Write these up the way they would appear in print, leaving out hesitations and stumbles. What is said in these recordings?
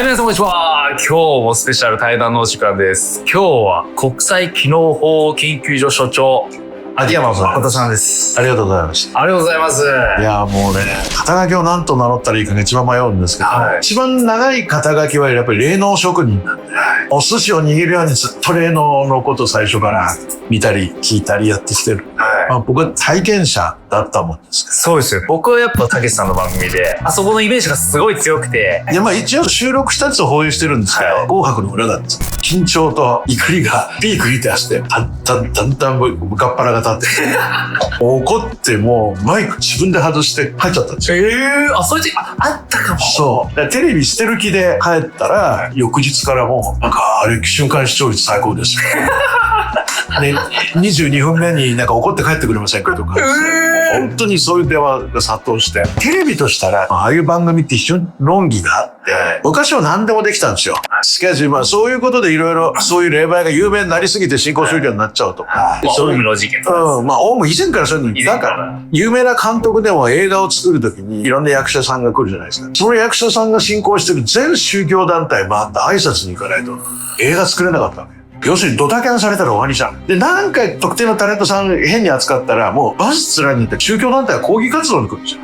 はい、皆さんこんにちは。今日もスペシャル対談のお時間です。今日は国際機能法研究所所長、秋山誠さんです。ありがとうございました。ありがとうございます。いやもうね、肩書きを何と名乗ったらいいかが一番迷うんですけど、一番長い肩書きはやっぱり霊能職人なんで、お寿司を握るようにずっと霊能のことを最初から見たり聞いたりやってきてる。僕は体験者だったもんですけど。そうですよ。僕はやっぱたけしさんの番組で、あそこのイメージがすごい強くて。いや一応収録したやつを放映してるんですけど、紅白の裏だったんです。緊張と怒りがピークに出して、だんだん向かっ腹が立って、怒ってもうマイク自分で外して帰っちゃったんですよ。そういう時あったかも。そう。テレビしてる気で帰ったら、翌日からもう、なんかあれ瞬間視聴率最高ですよ。で、22分目になんか怒って帰ってくれませんかとか、本当にそういう電話が殺到して、テレビとしたら、ああいう番組って非常に論議があって、昔は何でもできたんですよ。しかしそういうことでいろいろ、そういう霊媒が有名になりすぎて新興宗教になっちゃうとか。オウムの事件。オウム以前からそういうのいたから、有名な監督でも映画を作るときにいろんな役者さんが来るじゃないですか。その役者さんが信仰してる全宗教団体回って挨拶に行かないと映画作れなかったわけ。要するにドタキャンされたら終わりじゃん。で、なんか特定のタレントさん変に扱ったら、もうバス面に行って宗教団体は抗議活動に来るんですよ。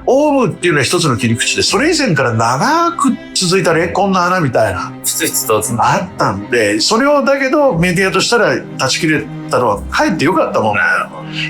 オウムっていうのは一つの切り口で、それ以前から長く続いた霊魂の穴みたいな。あったんで、それをだけどメディアとしたら断ち切れたのはかえってよかったもん。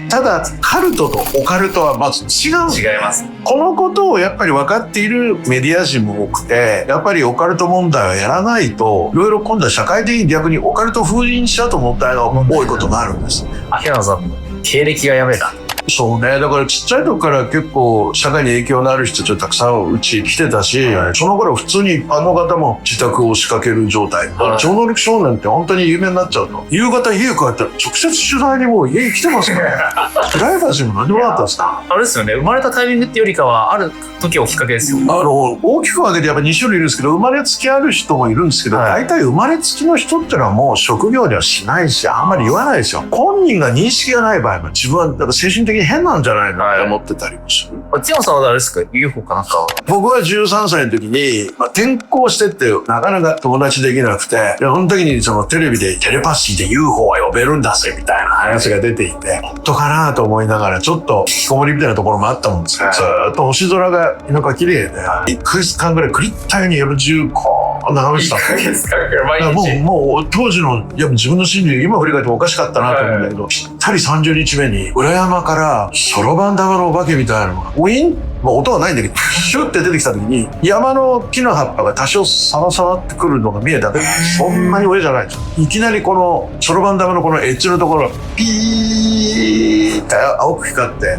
ただ、カルトとオカルトはまず違う。違います。このことをやっぱり分かっているメディア人も多くて、やっぱりオカルト問題はやらないと、いろいろ今度は社会的に逆にオカルト封印しちゃうと問題が多いことがあるんです。秋山さんの経歴がやべえな。そうね。だからちっちゃい時から結構社会に影響のある人たちたくさんうち来てたし、その頃普通に一般の方も自宅を仕掛ける状態。超能力少年って本当に有名になっちゃうと。夕方家帰ったら直接取材にもう家に来てますから。プライバシーも何もなかったですか。あれですよね。生まれたタイミングってよりかは、ある時をきっかけですよ。大きく分けてやっぱ2種類いるんですけど、生まれつきある人もいるんですけど、大体生まれつきの人ってのはもう職業にはしないし、あんまり言わないですよ。本人が認識がない場合は自分はだから精神的に変なんじゃないのって思ってたりもする。秋山さんは誰ですか？ UFO かなんか。僕は13歳の時に、転校してってなかなか友達できなくて、その時にそのテレビでテレパシーで UFO は呼べるんだぜみたいな話が出ていて、本当かなと思いながらちょっと引きこもりみたいなところもあったもんですけど、ずっと星空がなんか綺麗で、1ヶ月間ぐらいクリッターに夜中こう眺めてた。1ヶ月間ぐらい毎日。もう当時の自分の心理今振り返ってもおかしかったなと思うんだけど、ぴったり30日目に裏山からそろばん玉のお化けみたいなのがウィン、音はないんだけどシュッて出てきた時に山の木の葉っぱが多少触ってくるのが見えたけど、そんなに上じゃないんですよ。いきなりこのそろばん玉のこのエッジのところピーって青く光って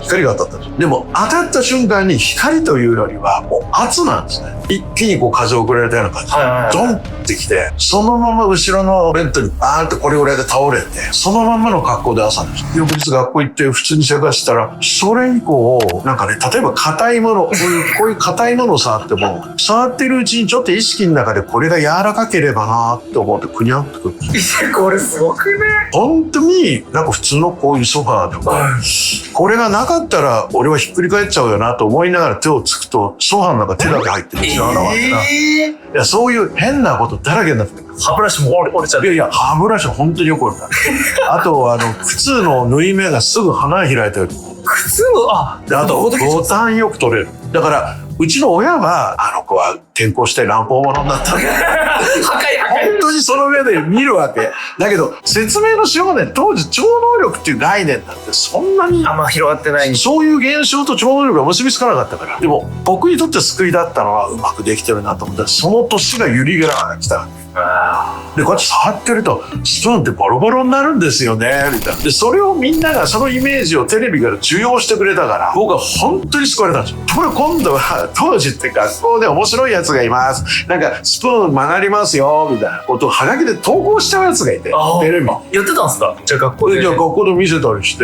光が当たったんですよ。でも当たった瞬間に光というよりはもう圧なんですね。一気にこう風を送られたような感じでドンってきて、そのまま後ろのベッドにバーンってこれぐらいで倒れて、そのまんまの格好で朝です。翌日学校行って普通に生活したら、それ以降なんかね、例えば硬いもの、こういう硬いものを触っても、触ってるうちにちょっと意識の中でこれが柔らかければなって思ってクニャってくる。これすごくね。本当になんか普通のこういうソファーとか、これがなかったら俺はひっくり返っちゃうよなと思いながら手をつくと、ソファーの中手だけ入ってるんですよ。いや、そういう変なことだらけになってる。歯ブラシも折れちゃう。いや、歯ブラシは本当によく折れた。あと、靴の縫い目がすぐ花開いたよ。靴の、あと、ボタンよく取れる。だから、うちの親は、あの子は転校して乱暴者になったんだ。本当にその上で見るわけ。だけど、説明のしようがない。当時、超能力っていう概念なんてそんなにあんま広がってない。そういう現象と超能力が結びつかなかったから。でも、僕にとって救いだったのはうまくできてるなと思ったら、その年がユリ・ゲラーが来たわけ。で、こうやって触ってると、スプーンってボロボロになるんですよね、みたいな。で、それをみんながそのイメージをテレビから受容してくれたから、僕は本当に救われたんですよ。ところが今度は、当時って学校で面白いやつがいます。なんか、スプーン曲がりますよ、みたいなことをはがきで投稿しちゃうやつがいて、テレビ。やってたんですか？じゃあ学校で。じゃあ学校で見せたりして、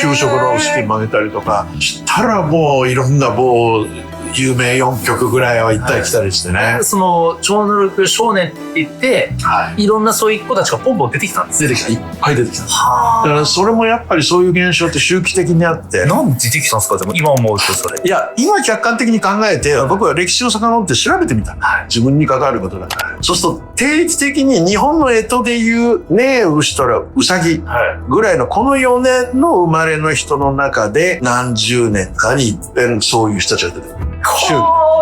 給食のスプーン曲げたりとか、したらもういろんなもう、有名4曲ぐらいは行ったり来たりしてね。その超能力少年って言って、いろんなそういう子たちがポンポン出てきたんです。出てきた。いっぱい出てきた。だはからそれもやっぱりそういう現象って周期的にあって。なんで出てきたんですか？でも今思うとそれ。いや、今客観的に考えて、僕は歴史を遡って調べてみた。自分に関わることだから。そうすると定期的に日本の干支でいうねえ牛とらうさぎぐらいのこの4年の生まれの人の中で何十年かに一遍そういう人たちが出てくる。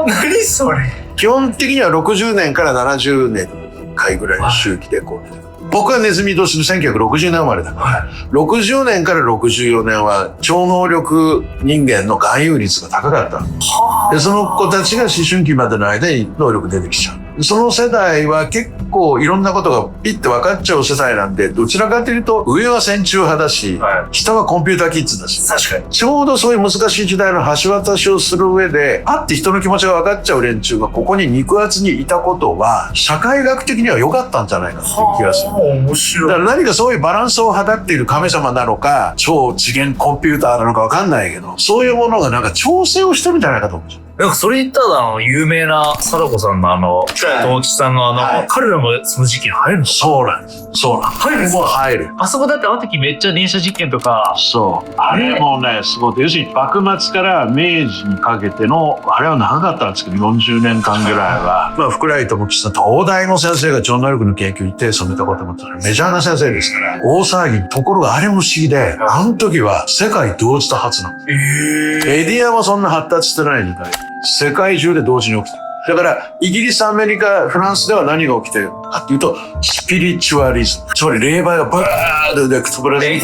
何それ。基本的には60年から70年回ぐらいの周期でこう出てくる。僕はネズミ年の1960年生まれだから、60年から64年は超能力人間の含有率が高かった。で、その子たちが思春期までの間に能力出てきちゃう。その世代は結構いろんなことがピッて分かっちゃう世代なんで、どちらかというと上は戦中派だし、下はコンピューターキッズだし。確かに。ちょうどそういう難しい時代の橋渡しをする上で、あって人の気持ちが分かっちゃう連中がここに肉厚にいたことは、社会学的には良かったんじゃないかっていう気がする。面白い。だから何かそういうバランスを図っている神様なのか、超次元コンピューターなのか分かんないけど、そういうものがなんか調整をしてるんじゃないかと思うんですよ。なんかそれ言ったら有名な貞子さんの友吉さんの彼らもその時期に入るの？そうなんです。そうなんです。入るんですか？入る。あそこだってあの時めっちゃ連射実験とか。そう。あれもね、すごい。要するに幕末から明治にかけての、あれは長かったんですけど、40年間ぐらいは。まあ、福来智吉さん、東大の先生が超能力の研究に手を染めたこともメジャーな先生ですから、大騒ぎ。ところがあれも不思議で、あの時は世界同時多発なんです。メディアもそんな発達してない時代。世界中で同時に起きてる。だから、イギリス、アメリカ、フランスでは何が起きてるかっていうと、スピリチュアリズム。つまり、霊媒がバーッとくつぶられてる。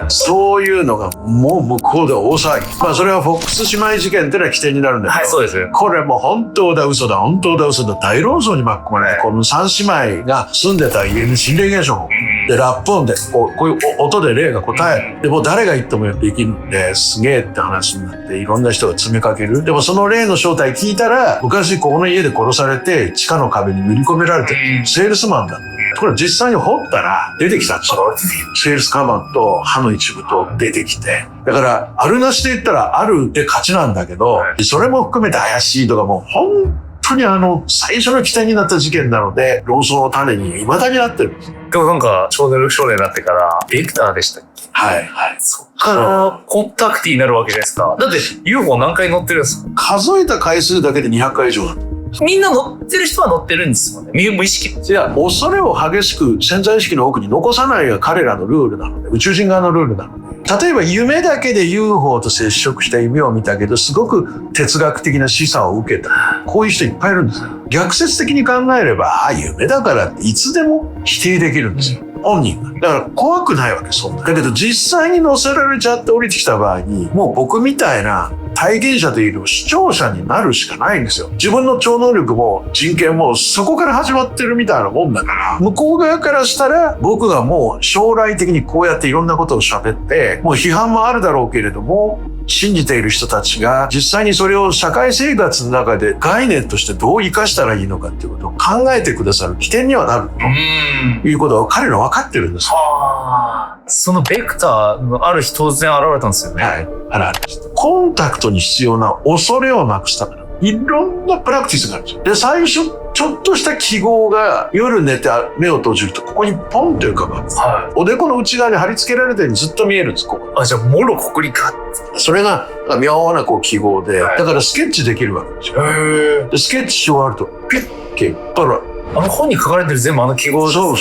そういうのが、もう向こうでは大騒ぎ。まあ、それはフォックス姉妹事件っていうのは起点になるんだけど。はい、そうです。これもう本当だ、嘘だ、本当だ、嘘だ、大論争に巻き込まれて、この三姉妹が住んでた家に心霊現象で、ラップ音で、こういう音で霊が答える。で、もう誰が言ってもできるんで、すげえって話になって、いろんな人が詰めかける。でもその霊の正体聞いたら、昔この家で殺されて、地下の壁に塗り込められて、セールスマンだ。これ実際に掘ったら出てきたんですよ。セールスカバンと歯の一部と出てきて。だから、あるなしで言ったらあるで勝ちなんだけど、それも含めて怪しいとかもう本当に最初の起点になった事件なので、論争の種に未だになってるんです。でもなんか、超能力少年になってから、ベクターでしたっけ？はい。はい。そっから、コンタクティになるわけじゃないですか。だって、UFO 何回乗ってるんですか？数えた回数だけで200回以上なの。みんな乗ってる人は乗ってるんですよね。無意識。いや、恐れを激しく潜在意識の奥に残さないが彼らのルールなので、宇宙人側のルールなので。例えば夢だけで UFO と接触した夢を見たけど、すごく哲学的な示唆を受けた。こういう人いっぱいいるんですよ。逆説的に考えれば、夢だからっていつでも否定できるんですよ。本人が。だから怖くないわけ、そんな。だけど実際に乗せられちゃって降りてきた場合に、もう僕みたいな体験者というよりも視聴者になるしかないんですよ。自分の超能力も人権もそこから始まってるみたいなもんだから、向こう側からしたら僕がもう将来的にこうやっていろんなことを喋って、もう批判もあるだろうけれども、信じている人たちが実際にそれを社会生活の中で概念としてどう生かしたらいいのかっていうことを考えてくださる起点にはなるということは彼ら分かってるんです。そのベクターのある日突然現れたんですよね。はい。コンタクトに必要な恐れをなくすためのいろんなプラクティスがあるんですよ。で、最初ちょっとした記号が夜寝て目を閉じるとここにポンと浮かぶ。はい。おでこの内側に貼り付けられてるようにずっと見えるんです、ここ。じゃあ、もろここにか。それが妙なこう記号で、だからスケッチできるわけですよ。で、スケッチし終わると、ピッケッパラ。本に書かれてる全部記号です。そう。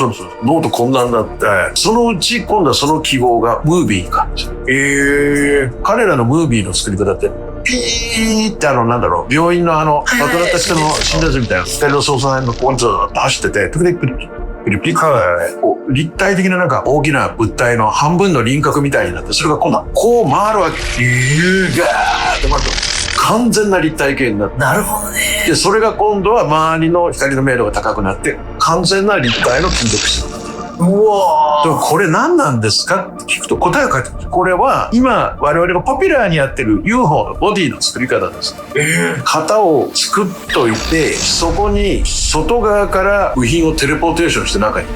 ノートこんなんだって、そのうち今度はその記号がムービーに変わるんですよ。彼らのムービーの作り方って、ピーって病院の亡くなった人の診断図みたいな、光の操作線のここにずっと走ってて、時々ピリピリ立体的な大きな物体の半分の輪郭みたいになって、それが今度はこう回るわけ。ガーって回ると。完全な立体系になって。なるほどね。で、それが今度は周りの光の明度が高くなって、完全な立体の金属質になってる。うわでもこれ何なんですかって聞くと答えが返ってくる。これは今我々がポピュラーにやってる UFO のボディの作り方です。型を作っといて、そこに外側から部品をテレポーテーションして中に。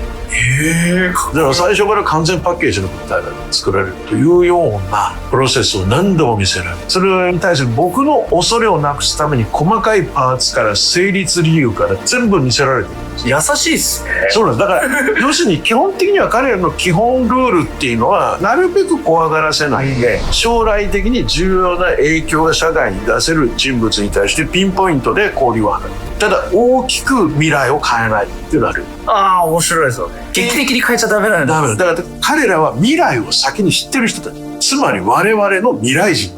だから最初から完全パッケージの物体が作られるというようなプロセスを何度も見せられる。それに対する僕の恐れをなくすために細かいパーツから成立理由から全部見せられてる。優しいっすね。そうなんです。だから要するに基本的には彼らの基本ルールっていうのはなるべく怖がらせないで、将来的に重要な影響が社会に出せる人物に対してピンポイントで交流を図る。ただ大きく未来を変えないっていうのがある。ああ、面白いですよね。劇的に変えちゃダメなんだ。ダメだ。だから彼らは未来を先に知ってる人たち。つまり我々の未来人。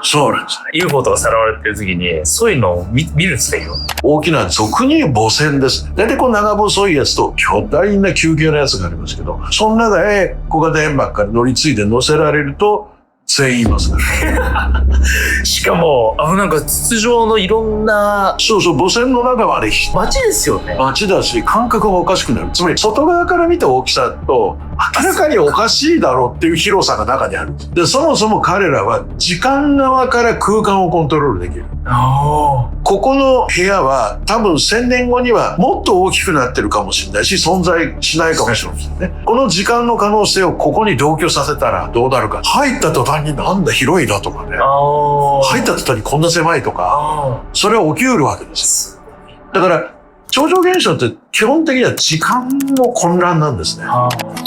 そうなんです。UFO とかさらわれてる時に、そういうのを見るんですか、よ。大きな俗に言う母船ですね。大体こう長細いやつと巨大な救急のやつがありますけど、その中へ小型円幕から乗り継いで乗せられると、全員いますから。しかも、なんか筒状のいろんなそうそう、母船の中はね、街ですよね。街だし、感覚がおかしくなる。つまり、外側から見た大きさと、明らかにおかしいだろうっていう広さが中にある。で、そもそも彼らは時間側から空間をコントロールできる。ここの部屋は多分1000年後にはもっと大きくなってるかもしれないし、存在しないかもしれないね。この時間の可能性をここに同居させたらどうなるか。入った途端になんだ広いなとかね。入った途端にこんな狭いとか。それは起きうるわけです。だから、超常現象って基本的には時間の混乱なんですね。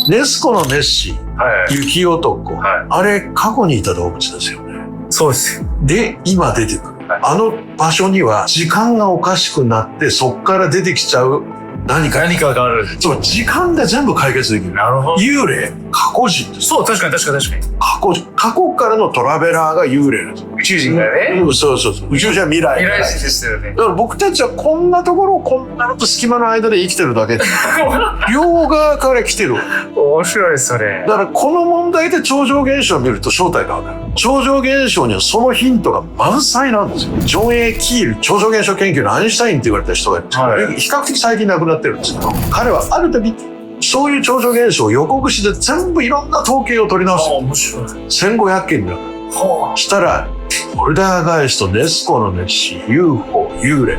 ネスコのネッシー、雪男、あれ過去にいた動物ですよね。そうですよ。で、今出てくる。あの場所には時間がおかしくなってそっから出てきちゃう何かがある。そう、時間で全部解決できる。なるほど。幽霊、過去人です。そう、確かに。過去からのトラベラーが幽霊です。宇宙人がね。そう。宇宙じゃ未来。未来人でしたよね。だから僕たちはこんなところをこんなのと隙間の間で生きてるだけで。両側から来てる。面白いですよね。だからこの問題で超常現象を見ると正体がわかる。超常現象にはそのヒントが満載なんですよ。ジョン・A・キール、超常現象研究のアインシュタインって言われた人がいるんですけど、比較的最近亡くなってるんですけど、彼はある度そういう超常現象を予告して全部いろんな統計を取り直す。面白い。1500件になる。したらポルダーガイスト、ネスコの熱死、UFO、幽霊、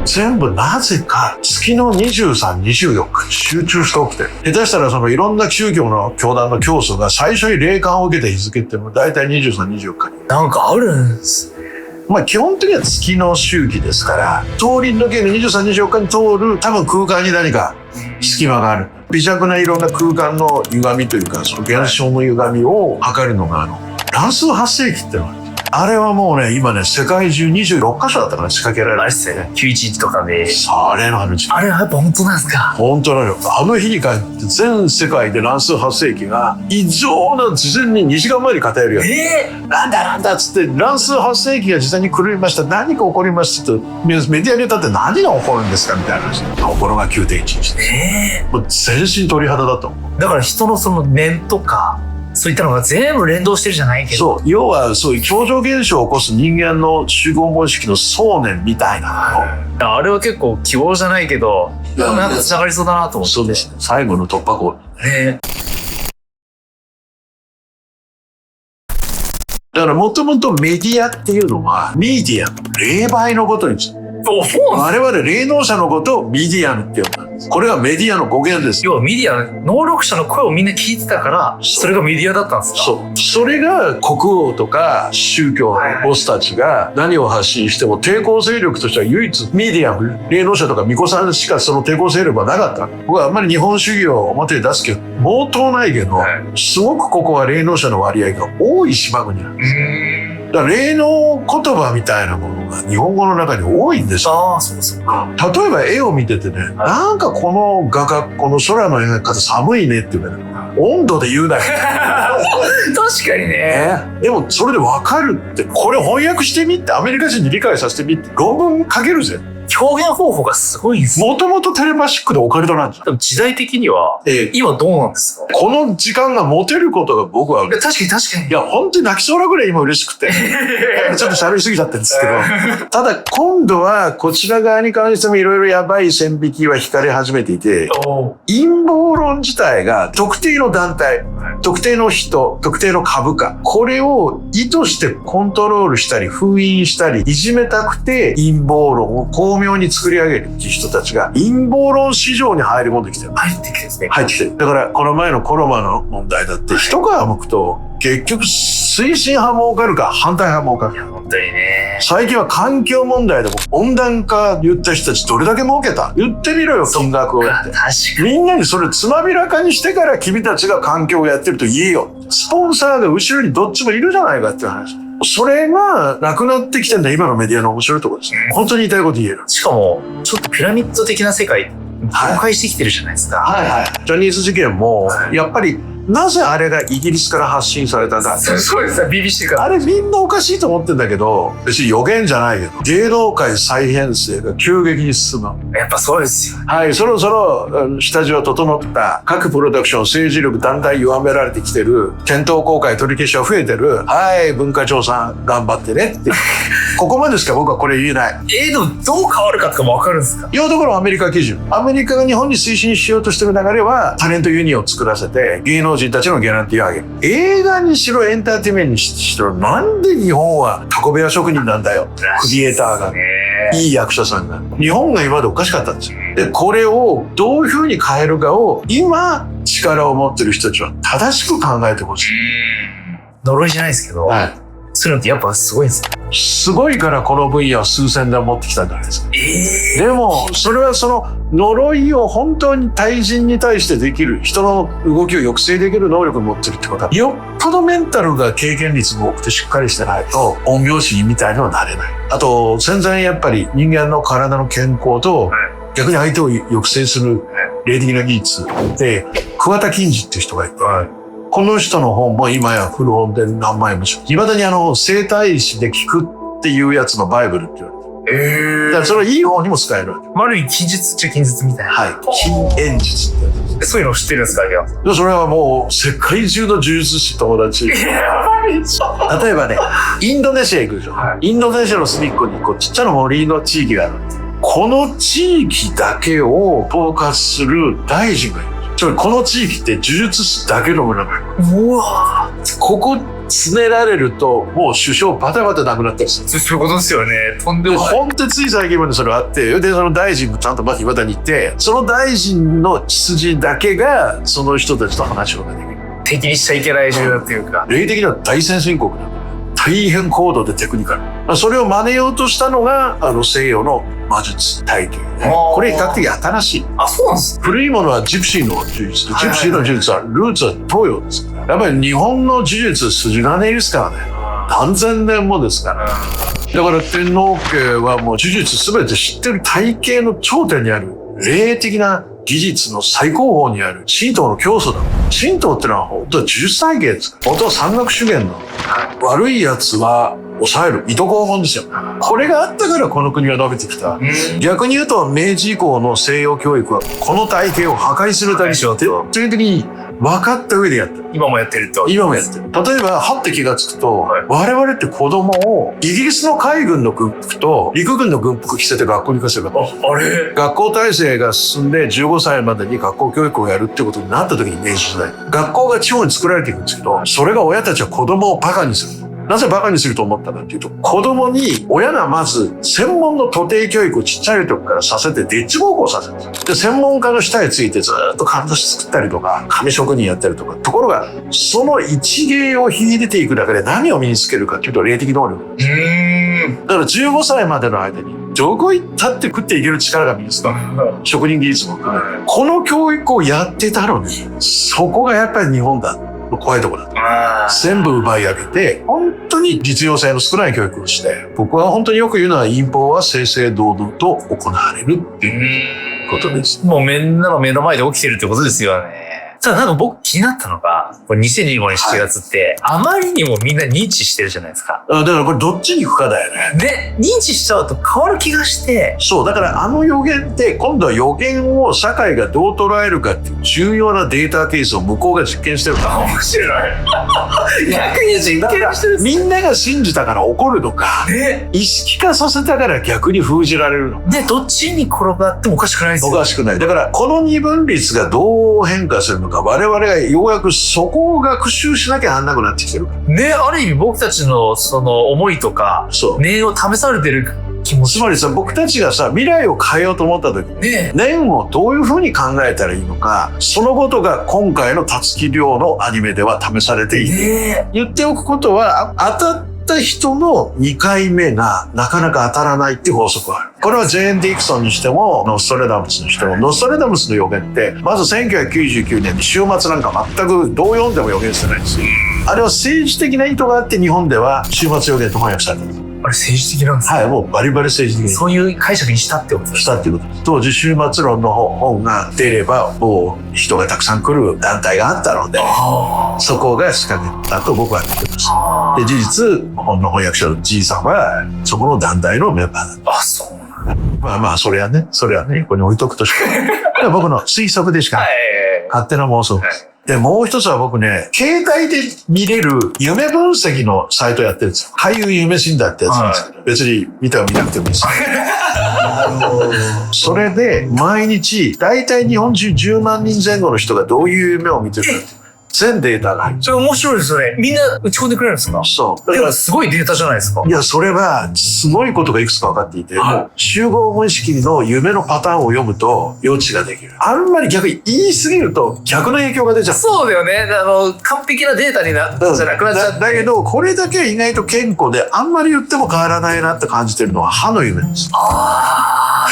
全部なぜか月の23、24日に集中して起きてる。下手したらそのいろんな宗教の教団の教祖が最初に霊感を受けた日付っていうのは大体23、24日に。なんかあるんですね。まあ基本的には月の周期ですから、通り抜ける23、24日に通る多分空間に何か隙間がある。微弱ないろんな空間の歪みというか、その現象の歪みを測るのが乱数発生器っていうのがある。あれはもうね、今ね、世界中26カ所だったから仕掛けられる。あれっすね。911とかで。それの話。あれはやっぱ本当なんですか？本当なのよ。あの日に限って全世界で乱数発生器が異常な事前に2時間前に偏るやつ。なんだっつって乱数発生器が実際に狂いました。何か起こりましたとメディアに歌って何が起こるんですかみたいな話。ところが 9.11。もう全身鳥肌だと思う。だから人のその念とか、そういったのが全部連動してるじゃないけど。そう。要はそういう超常現象を起こす人間の集合模式の想念みたいなの。あれは結構希望じゃないけど、なんか繋がりそうだなと思って。そうですね。最後の突破口。だからもともとメディアっていうのは、メディアの霊媒のことについて。我々霊能者のことをメディアンって呼んだんです。これがメディアの語源です。要はメディア、能力者の声をみんな聞いてたから、それがメディアだったんですか？そう。それが国王とか宗教のボスたちが何を発信しても抵抗勢力としては唯一メディアン、霊能者とか巫女さんしかその抵抗勢力はなかった。僕はあんまり日本主義を表に出すけど、毛頭ないけど、すごくここは霊能者の割合が多い島国なんです。だから霊能言葉みたいなものが日本語の中に多いんですよ。ああ、そうか。例えば絵を見ててね、なんかこの画角、この空の描き方寒いねって言うから、温度で言うなよ。確かにね。でもそれでわかるって、これ翻訳してみってアメリカ人に理解させてみって論文書けるぜ。表現方法がすごいんですよ。もともとテレパシックでオカルトなんですよ。でも時代的には、ええ今どうなんですか？この時間が持てることが僕は、確かに確かに。いや、本当に泣きそうなぐらい今嬉しくて。ちょっと喋りすぎちゃってるんですけど。ただ、今度はこちら側に関してもいろいろやばい線引きは引かれ始めていて、陰謀論自体が特定の団体、特定の人、特定の株価、これを意図してコントロールしたり、封印したり、いじめたくて陰謀論を巧妙に作り上げるっていう人たちが陰謀論市場に入り込んできてる。入ってきてですね。入ってきてる。だからこの前のコロナの問題だって一皮むくと結局推進派儲かるか反対派儲かるか。本当にね。最近は環境問題でも温暖化言った人たちどれだけ儲けた？言ってみろよ、金額をやって。確かに。みんなにそれつまびらかにしてから君たちが環境をやってると言えよ。スポンサーが後ろにどっちもいるじゃないかっていう話。それがなくなってきてんだ、今のメディアの面白いところですね。本当に言いたいこと言える。しかも、ちょっとピラミッド的な世界、崩壊してきてるじゃないですか。はいはい。ジャニーズ事件も、やっぱり、なぜあれがイギリスから発信されたんだ。そうですね、BBC から。あれみんなおかしいと思ってんだけど、別に予言じゃないけど、芸能界再編成が急激に進む。やっぱそうですよ。はい、そろそろ下地は整った各プロダクション政治力だんだん弱められてきてる、店頭公開取り消しは増えてる。はい、文化庁さん頑張ってねって。ここまでしか僕はこれ言えない。でもどう変わるかとかも分かるんですか？いや、だからアメリカ基準。アメリカが日本に推進しようとしてる流れは、タレントユニオンを作らせて、芸能人たちのギャランティーを上げる。映画にしろエンターテインメントにしろ、なんで日本はタコ部屋職人なんだよ。クリエイターが。いい役者さんが。日本が今までおかしかったんですよ。で、これをどういうふうに変えるかを、今、力を持ってる人たちは正しく考えてほしい。呪いじゃないですけど、はい。そういうのってやっぱすごいですね。すごいからこの分野は数千年持ってきたんじゃないですか。でも、それはその呪いを本当に対人に対してできる、人の動きを抑制できる能力を持ってるってことは、よっぽどメンタルが経験率も多くてしっかりしてないと、陰陽師みたいにはなれない。あと、全然やっぱり人間の体の健康と、逆に相手を抑制する霊的な技術で、桑田金次っていう人がいて、この人の本も今や古本で何枚もします。未だに生体師で聞くっていうやつのバイブルって言われてる。だからそれはいい方にも使えるわけ。ある意味禁術っちゃ禁術みたいな。はい。禁煙術ってやつです。そういうのを知ってるんですか？でそれはもう世界中の呪術師友達。例えばね、インドネシア行くでしょ。インドネシアの隅っこにちっちゃな森の地域がある。この地域だけを統括する大臣がいる。つまりこの地域って呪術師だけの村なの。うわここつねられるともう首相バタバタなくなったりする。そういうことですよね。とんでもない。本当につい最近までそれがあって、でその大臣もちゃんとまた岩田に行って、その大臣の血筋だけがその人たちと話をできる。敵にしちゃいけない重要っていうか。霊的には大先進国なんだ。大変高度でテクニカル。それを真似ようとしたのが西洋の魔術体というね。これ比較的新しい。あ、そうなんです。古いものはジプシーの呪術。ジプシーの呪術はルーツは東洋ですから。やっぱり日本の呪術筋金ですからね。何千年もですから。だから天皇家はもう呪術すべて知ってる体系の頂点にある霊的な技術の最高峰にある神道の教祖だ。神道ってのは本当は呪術体系ですから。本当は山岳修験の悪い奴は抑える糸黄門ですよ。これがあったからこの国は伸びてきた。逆に言うと明治以降の西洋教育はこの体系を破壊するために徹底的に分かった上でやってる。今もやってると。今もやってる。例えば、はって気がつくと、我々って子供をイギリスの海軍の軍服と陸軍の軍服着せて学校に行かせるから。あれ学校体制が進んで15歳までに学校教育をやるってことになった時に明治時代。学校が地方に作られていくんですけど、それが親たちは子供をバカにする。なぜバカにすると思ったかっていうと、子供に親がまず専門の徒弟教育をちっちゃい時からさせてデッチ暴行させるんですよ。で、専門家の下についてずっとかんざし作ったりとか、紙職人やったりとか。ところが、その一芸を秀でていくだけで何を身につけるかっていうと霊的能力なんですよ。だから15歳までの間に、どこ行ったって食っていける力が身につく。職人技術も含め。この教育をやってたのに、そこがやっぱり日本だ。怖いところだと。全部奪い上げて、本当に実用性の少ない教育をして、僕は本当によく言うのは陰謀は正々堂々と行われるっていうことです。もうみんなの目の前で起きてるってことですよね。ただなんか僕気になったのが、が、これ2025年7月って、あまりにもみんな認知してるじゃないですか。だからこれどっちに行くかだよね。で、認知しちゃうと変わる気がして。そう、だからあの予言って今度は予言を社会がどう捉えるかっていう重要なデータケースを向こうが実験してるから。面白い。逆に実験してる。みんなが信じたから起こるのか、意識化させたから逆に封じられるの。で、どっちに転がってもおかしくないですよ。おかしくない。だからこの二分率がどう変化するのか、我々がようやくそこを学習しなきゃなんなくなってきてるから。ね、ある意味僕たちのその思いとか、念を試されてる気持ち。つまりさ、僕たちがさ、未来を変えようと思った時に、念をどういうふうに考えたらいいのか、そのことが今回のたつき亮のアニメでは試されている。言っておくことは、当たった人の2回目がなかなか当たらないっていう法則がある。これはジェーン・ディクソンにしても、ノストラダムスにしても、ノストラダムスの予言って、まず1999年に週末なんか全くどう読んでも予言してないんですよ。あれは政治的な意図があって日本では週末予言と翻訳されたんです。あれ政治的なんですか？はい、もうバリバリ政治的に。そういう解釈にしたってことですか？したっていうことです。当時週末論の本が出れば、もう人がたくさん来る団体があったので、そこが仕掛けたと僕は言ってます。で、事実、本の翻訳者のじいさんは、そこの団体のメンバーだった。あ、そうなんだ。まあ、それはね、ここに置いとくとしか。僕の推測でしか、勝手な妄想。で、もう一つは僕ね、携帯で見れる夢分析のサイトやってるんですよ。俳優夢診断ってやつなんですけど、別に見ても見なくてもいいです。それで、毎日、だいたい日本中10万人前後の人がどういう夢を見てるか。全データが入る。それ面白いですよね。みんな打ち込んでくれるんですか？そう。だからすごいデータじゃないですか。いや、それはすごいことがいくつか分かっていて、集合無意識の夢のパターンを読むと予知ができる。あんまり逆に言い過ぎると逆の影響が出ちゃう。そうだよね。完璧なデータにじゃなくなっちゃって。だけど、これだけは意外と健康で、あんまり言っても変わらないなって感じてるのは歯の夢です。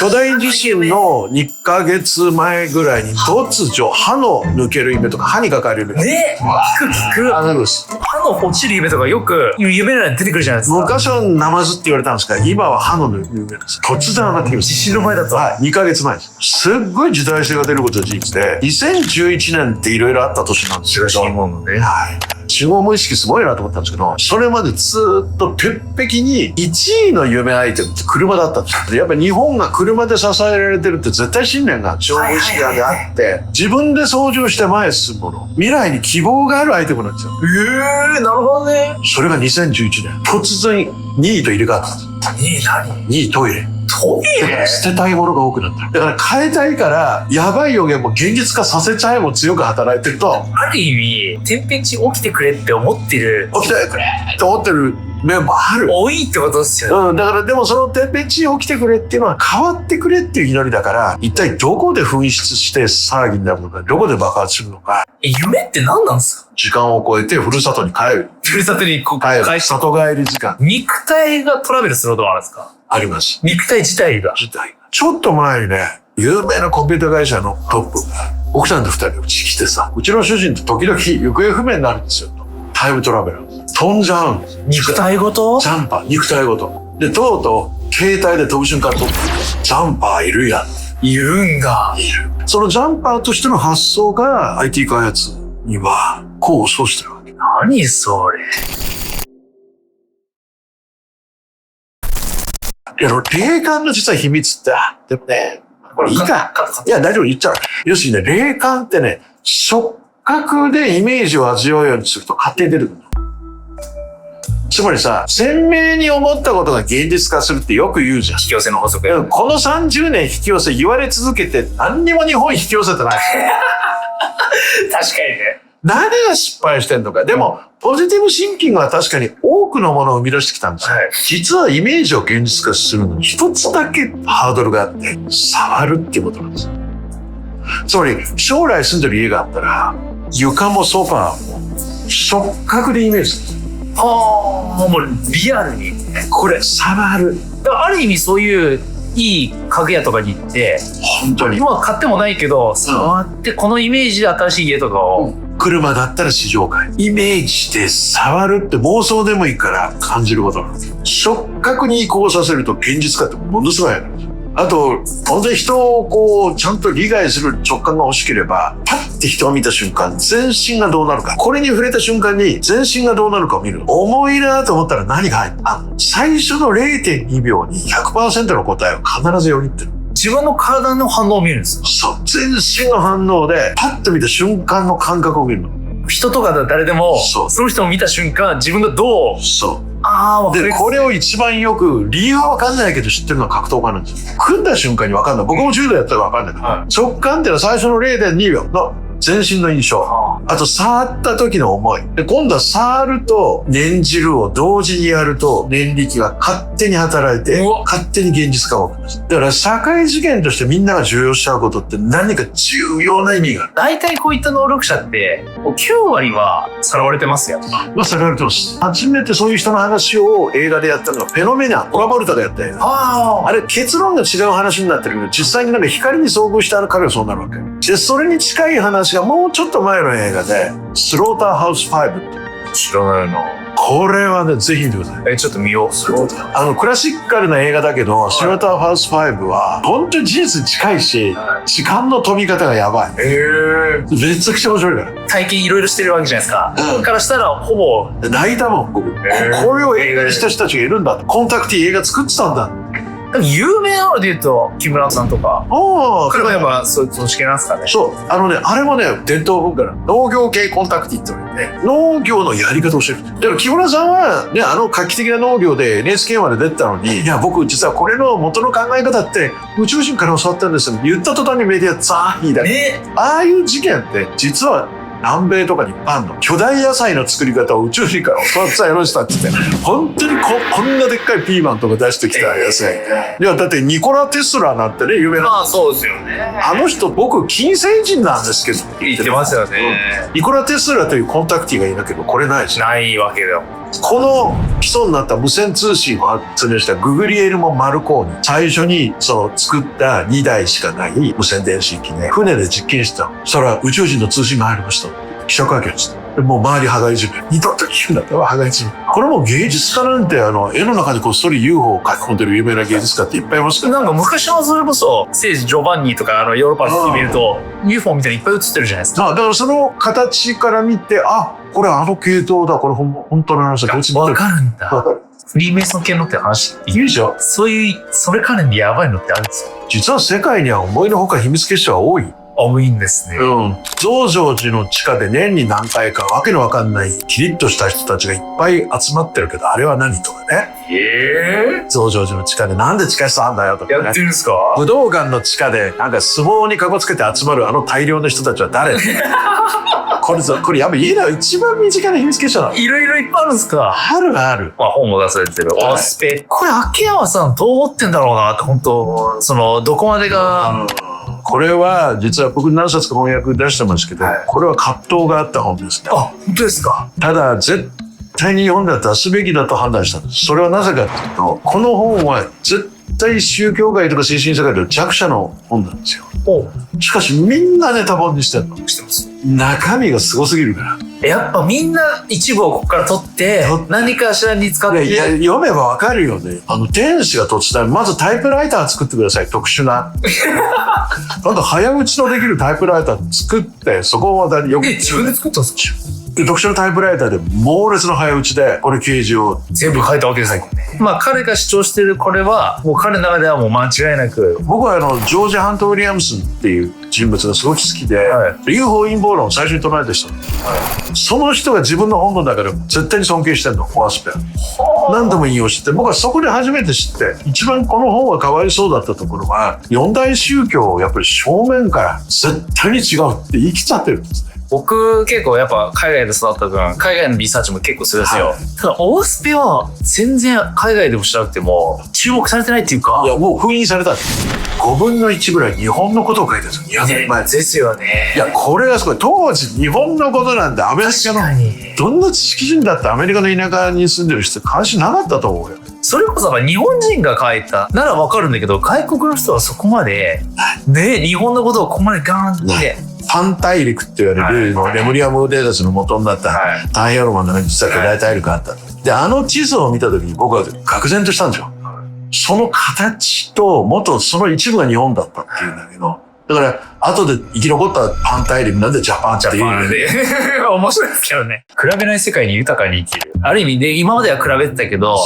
巨大地震の2ヶ月前ぐらいに突如歯の抜ける夢とか歯にかかる夢が聞く。歯の落ちる夢とかよく夢なら出てくるじゃないですか。昔はナマズって言われたんですが、今は歯の夢です。突然上がってきます。地震の前だと。はい、2ヶ月前です。すっごい時代性が出ることは事実で、2011年っていろいろあった年なんですよ。そう思うのね。はい。集合無意識すごいなと思ったんですけど、それまでずっと鉄壁に1位の夢アイテムって車だったんですよ。やっぱり日本が車で支えられてるって絶対信念が集合無意識であって、自分で操縦して前へ進むもの、未来に希望があるアイテムなんですよ。なるほどね。それが2011年、突然2位と入れ替わったんです。2位何？ 2位トイレ。トイレ？捨てたいものが多くなった。だから変えたいから、やばい予言も現実化させちゃえも強く働いてると、ある意味、天変地起きてくれって思ってる。起きてくれって思ってる面もある。多いってことですよね。だからでもその天変地異起きてくれっていうのは変わってくれっていう祈りだから、一体どこで噴出して騒ぎになるのか、どこで爆発するのか。夢って何なんですか？時間を超えてふるさとに帰る。ふるさとに帰る。里帰り時間。肉体がトラベルすることはあるんですか？あります。肉体自体が。ちょっと前にね、有名なコンピュータ会社のトップが、奥さんと二人うち来てさ、うちの主人って時々行方不明になるんですよ。タイムトラベラー。飛んじゃうんです。肉体ごと？ジャンパー、肉体ごと。で、とうとう、携帯で飛ぶ瞬間と、ジャンパーいるやん。いるんだ。いる。そのジャンパーとしての発想が IT 開発には功を奏してるわけ。何それ。霊感の実は秘密って、でもね、これいいか。いや、大丈夫、言っちゃう。要するにね、霊感ってね、触覚でイメージを味わうようにすると勝手に出てくるの。つまりさ、鮮明に思ったことが現実化するってよく言うじゃん。引き寄せの法則。この30年引き寄せ言われ続けて何にも日本引き寄せてない。確かにね。何が失敗してんのか。でも、ポジティブシンキングは確かに多くのものを生み出してきたんですよ。実はイメージを現実化するのに一つだけハードルがあって、触るっていうことなんです。つまり、将来住んでる家があったら、床もソファーも触覚でイメージする。もうリアルに。これ、触る。ある意味そういういい家具屋とかに行って、本当に。今は買ってもないけど、触ってこのイメージで新しい家とかを、車だったら試乗会。イメージして触るって妄想でもいいから感じることなんです。触覚に移行させると現実化ってものすごい早いんですよ。あと、本当に人をこう、ちゃんと理解する直感が欲しければ、パッって人を見た瞬間、全身がどうなるか。これに触れた瞬間に全身がどうなるかを見る。重いなと思ったら何が入る？最初の 0.2 秒に 100% の答えを必ずよぎってる。自分の体の反応を見るんですか？そう。全身の反応で、パッと見た瞬間の感覚を見るの。人とかだ誰でも、そうその人を見た瞬間、自分がどう、そう。で、わかります。これを一番よく、理由は分かんないけど知ってるのは格闘家なんですよ。組んだ瞬間に分かんない。僕も柔道やったら分かんないけど、直感っていうのは最初の 0.2 秒の全身の印象。あと、触った時の思い。で、今度は触ると念じるを同時にやると念力が勝手に働いて、勝手に現実化を起きます。だから、社会事件としてみんなが重要しちゃうことって何か重要な意味がある。大体こういった能力者って、9割はさらわれてますよ。まあ、さらわれてます。初めてそういう人の話を映画でやったのがフェノメナン、トラボルタがやったよ。あれ、結論が違う話になってるけど、実際になんか光に遭遇した彼はそうなるわけ。で、それに近い話がもうちょっと前の映画で、スローターハウス5。知らないな。これはね、ぜひ見てください。ちょっと見よう。クラシッカルな映画だけど、スローターハウス5は、本当に事実に近いし、時間の飛び方がやばい。めちゃくちゃ面白いから。体験いろいろしてるわけじゃないですか。からしたら、ほぼ。泣いたもん、僕。これを映画にした人たちがいるんだ。コンタクティ映画作ってたんだ。有名なので言うと、木村さんとか。彼はやっぱ、そっち系なんですかね。そう。あれもね、伝統文化なの。農業系コンタクティって言われて、農業のやり方をしてる。だから木村さんは、ね、画期的な農業で NHK まで出てたのに、いや、僕実はこれの元の考え方って、宇宙人から教わったんですよ。言った途端にメディアザーヒーだ。ああいう事件って、実は、南米とかにいっぱいあるの。巨大野菜の作り方を宇宙人から教わったよろしたって言って、本当にこんなでっかいピーマンとか出してきた野菜。いや、だってニコラ・テスラなんてね、有名な。そうですよね。あの人、僕、金星人なんですけど。言ってますよね。ニコラ・テスラというコンタクティがいなけど、これないし。ないわけだよ。この基礎になった無線通信を発明したググリエルモ・マルコーニ、最初に作った2台しかない無線電信機ね、船で実験したの。それは宇宙人の通信が入りました。記者会見して。もう周り羽交い締め。二度と聞くんだったら羽交い締め。これも芸術家なんて絵の中にこっそり UFO を書き込んでる有名な芸術家っていっぱいいますから。なんか昔はそれこそ、聖ジ・ジョバンニとかヨーロッパの見ると、UFO みたいにいっぱい映ってるじゃないですか。だからその形から見て、これ系統だ、これ本当の話だ、わかるんだ。フリーメイソン系のって話いいでしょ。そういう、それ関連でやばいのってあるんですよ。実は世界には思いのほか秘密結社が多い。多いんですね。増上寺の地下で年に何回かわけのわかんないキリッとした人たちがいっぱい集まってるけど、あれは何とかね。増上寺の地下でなんで地下室あんだよとかね。やってるんですか？武道館の地下でなんか相撲にかこつけて集まる大量の人たちは誰これやっぱ家では一番身近な秘密結社だ。いろいろいっぱいあるんですか？ある。本も出されてる。オスペ。これ秋山さんどう思ってんだろうなって、本当どこまでが。これは実は僕何冊か翻訳出してますけど、これは葛藤があった本ですね。本当ですか？ただ絶対に日本では出すべきだと判断したんです。それはなぜかというと、この本は絶対宗教界とか精神世界で弱者の本なんですよ。しかしみんなネタ本にしてるの。してます。中身がすごすぎるから。やっぱみんな一部をここから取って何かしらに使って。いや、読めばわかるよね。天使が突然、まずタイプライター作ってください。特殊な。早打ちのできるタイプライター作って、そこをまたよく。自分で作ったんですか？特殊なタイプライターで猛烈な早打ちで、これ掲示を。全部書いたわけですね。彼が主張してるこれは、もう彼の中ではもう間違いなく。僕はジョージ・ハント・ウィリアムスンっていう人物がすごく好きで、UFO 陰謀論を最初に唱えた人。その人が自分の本の中でも絶対に尊敬してるの、オアスペア。何度も引用して、僕はそこで初めて知って、一番この本がかわいそうだったところは、四大宗教をやっぱり正面から絶対に違うって言い切っちゃってるんですね。僕結構やっぱ海外で育った分、海外のリサーチも結構するんですよ。ただオースペは全然海外でもしなくても注目されてないっていうか。いや、もう封印された。5分の1ぐらい日本のことを書いてるんですよ。200年前ですよね。いや、これがすごい。当時日本のことなんで、アメリカのどんな知識人だってアメリカの田舎に住んでる人関心なかったと思うよ。それこそ日本人が書いたならわかるんだけど、外国の人はそこまでね、日本のことをここまでガーンって。パン大陸って言われる、レムリアム伝説の元になった太平洋ロマンの中に実は巨大大陸があった。で、地図を見た時に僕は愕然としたんですよ。その形と元その一部が日本だったっていうんだけど、だから後で生き残った反対でみんなでジャパンってジャパンいう。で。面白いですけどね。比べない世界に豊かに生きる。ある意味で、今までは比べてたけど、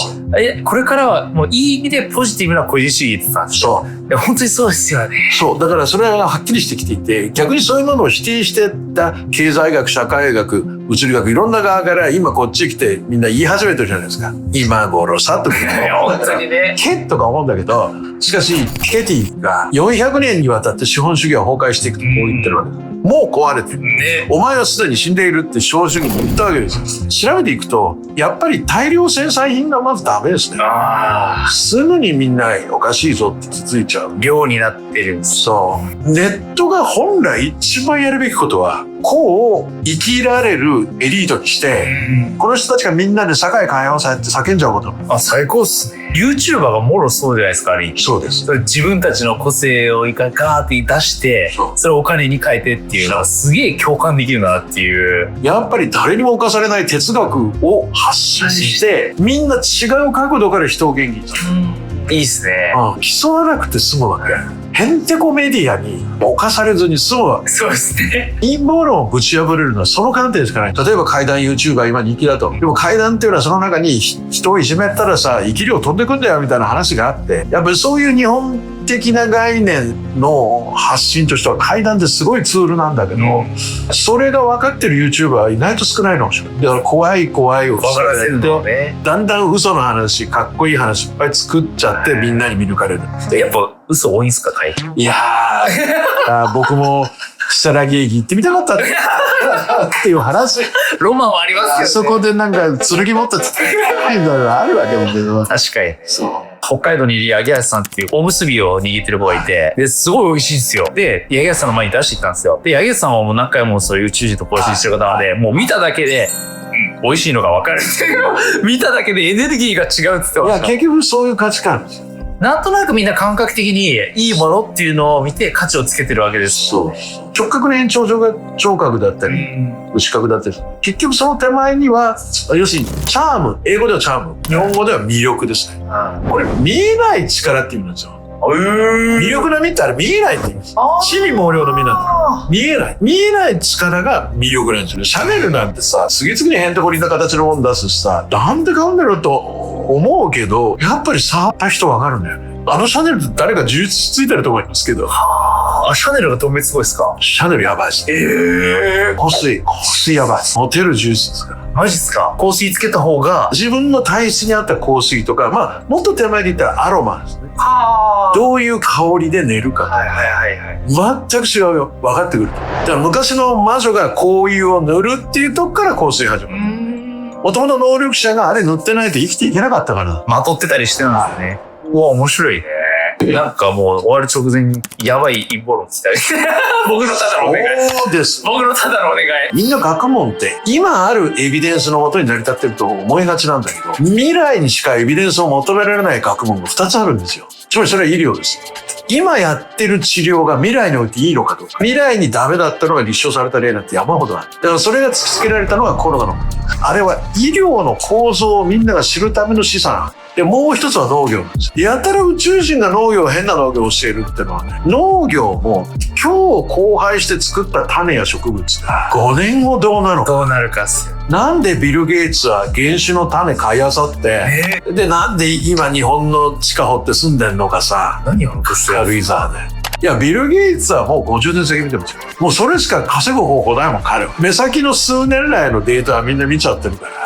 これからはもういい意味でポジティブな個人主義って言ってたんですよ。そう。いや本当にそうですよね。そう。だからそれがはっきりしてきていて、逆にそういうものを否定してた経済学、社会学、物理学、いろんな側から今こっち来てみんな言い始めてるじゃないですか。今頃さとか。いや、本当にね。ケとか思うんだけど、しかし、ケティが400年にわたって資本主義は崩壊していくとこう言ってるわけです。もう壊れてる。ね。お前はすでに死んでいるって資本主義に言ったわけですよ。調べていくと、やっぱり大量生産品がまずダメですね。すぐにみんなおかしいぞって気づいちゃう。量になってるんです。そう。ネットが本来一番やるべきことは、こう生きられるエリートにして、この人たちがみんなで社会変えようさって叫んじゃうこと。最高っすね。YouTuber がもろそうじゃないですか、あれ。そうです。それ自分たちの個性をガーって出して、それをお金に変えてっていうのはすげえ共感できるなっていう。やっぱり誰にも侵されない哲学を発信して、みんな違う角度から人を元気にする。いいっすね。競わなくて済むわけ。へんてこメディアに侵されずに済むわけ。そうですね。陰謀論をぶち破れるのはその観点しかない。例えば怪談 YouTuber 今人気だと。でも怪談っていうのはその中に人をいじめたらさ、生き量飛んでくんだよみたいな話があって、やっぱりそういう日本的な概念の発信としては怪談ってすごいツールなんだけど、それが分かってる YouTuber は意外と少ないのかもしれない。だから怖いを分からせるのね。だんだん嘘の話、かっこいい話いっぱい作っちゃってみんなに見抜かれる。やっぱ嘘多いんすか、いやー、僕も如月駅行ってみたかったっていう話。ロマンはありますよね。あそこでなんか剣持ったってみたいなのがあるわけだけど。確かに。そう。北海道にいる八木橋さんっていうおむすびを握ってる子がいて、で、すごい美味しいんですよ。で、八木橋さんの前に出していったんですよ。で、八木橋さんはもう何回もそういう宇宙人と交信してる方なので、もう見ただけで、美味しいのが分かるっていう。見ただけでエネルギーが違うって言ってました。いや、結局そういう価値観ですよ。なんとなくみんな感覚的にいいものっていうのを見て価値をつけてるわけです。そう。直角の延長上が聴覚だったり、視覚だったり。結局その手前には、要するにチャーム、英語ではチャーム、日本語では魅力ですね。これ見えない力って意味なんですよ。魅力の実ってあれ見えないって意味です。地味毛量の実なんだ。見えない。見えない力が魅力なんですよね。シャネルなんてさ、次々にへんてこりんな形のもの出すしさ、なんで買うんだろうと思うけど、やっぱり触った人わかるんだよね。あのシャネルって誰か充実ついてると思いますけど。シャネルがどんめすごいですか？シャネルやばいです。香水やばい。モテるジュースですから。マジっすか？香水つけた方が。自分の体質に合った香水とか、まあ、もっと手前で言ったらアロマですね。どういう香りで寝るか。全く違うよ。分かってくる。だから昔の魔女が香油を塗るっていうとこから香水始まる。もともと能力者があれ塗ってないと生きていけなかったから。まとってたりしてるんですよね。うわ、面白いね。なんかもう終わる直前にやばい陰謀論って言ったり。僕のただのお願い。そうです。僕のただのお願い。みんな学問って今あるエビデンスのもとに成り立ってると思いがちなんだけど、未来にしかエビデンスを求められない学問が2つあるんですよ。つまりそれは医療です。今やってる治療が未来においていいのかどうか。未来にダメだったのが立証された例なんて山ほどある。だからそれが突きつけられたのがコロナの問題。あれは医療の構造をみんなが知るための示唆なんで、もう一つは農業なんです。やたら宇宙人が農業、変な農業を教えるっていうのはね、農業も今日交配して作った種や植物が5年後どうなるのか。どうなるかっすよ。なんでビル・ゲイツは原種の種買い漁って、で、なんで今日本の地下掘って住んでんのかさ。何を軽井沢で。いや、ビル・ゲイツはもう50年先見てますよ。もうそれしか稼ぐ方法ないもん、彼は。目先の数年来のデータはみんな見ちゃってるから。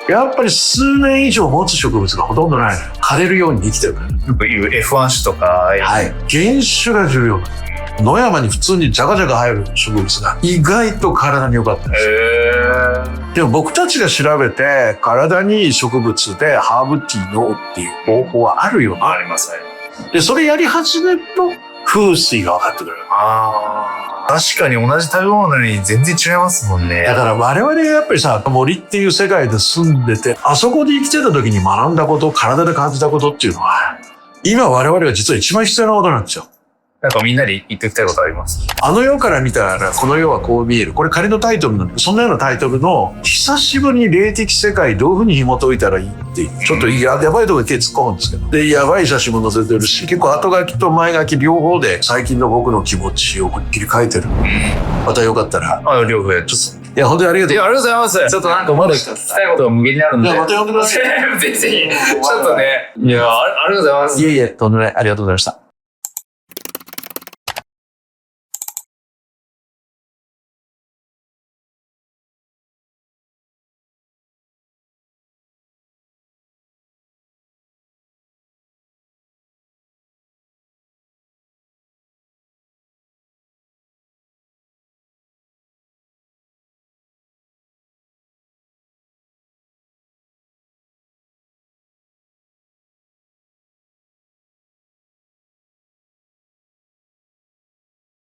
やっぱり数年以上持つ植物がほとんどないのよ。枯れるように生きてるから。よく言う F1 種とか。はい。原種が重要なんです。野山に普通にジャカジャカ生える植物が意外と体に良かったんですよ。でも僕たちが調べて体にいい植物でハーブティーのっていう方法はあるよね。ありますね。で、それやり始めると風水が分かってくる。確かに同じ食べ物なのに全然違いますもんね。だから我々がやっぱりさ、森っていう世界で住んでて、あそこで生きてた時に学んだこと、体で感じたことっていうのは、今我々が実は一番必要なことなんですよ。なんかみんなで言っておきたいことあります？あの世から見たらこの世はこう見える。これ仮のタイトルなんで、そんなようなタイトルの久しぶりに霊的世界どういう風に紐解いたらいいっていう。ちょっとやばいところで手突っ込むんですけど。で、やばい写真も載せてるし、結構後書きと前書き両方で最近の僕の気持ちを思いっきり書いてる。またよかったら。両方やっちゃっいや、本当にありがとう。いや、ありがとうございます。ちょっとなんかまだ聞きたいことが無限にあるんで。いや、また呼んでください。ぜひ、ちょっとね。いや、ありがとうございます。いえいえ、とんでもない。ありがとうございました。